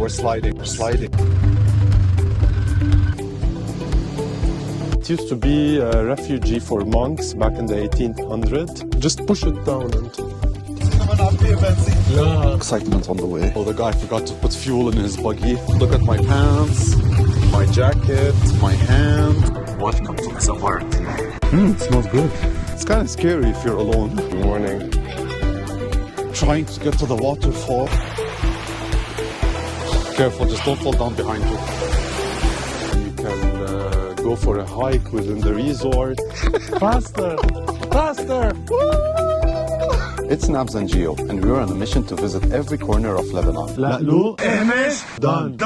we're sliding. We're sliding. It used to be a refugee for monks back in the 1800s. Just push it down and... Excitement on the way. Oh, the guy forgot to put fuel in his buggy. Look at my pants, my jacket, my hand. Welcome to Safari. It smells good. It's kind of scary if you're alone. Good morning. Trying to get to the waterfall. Careful, just don't fall down behind you. You can go for a hike within the resort. Faster! Faster! Woo! It's Nabs and Gio, and we're on a mission to visit every corner of Lebanon. Done.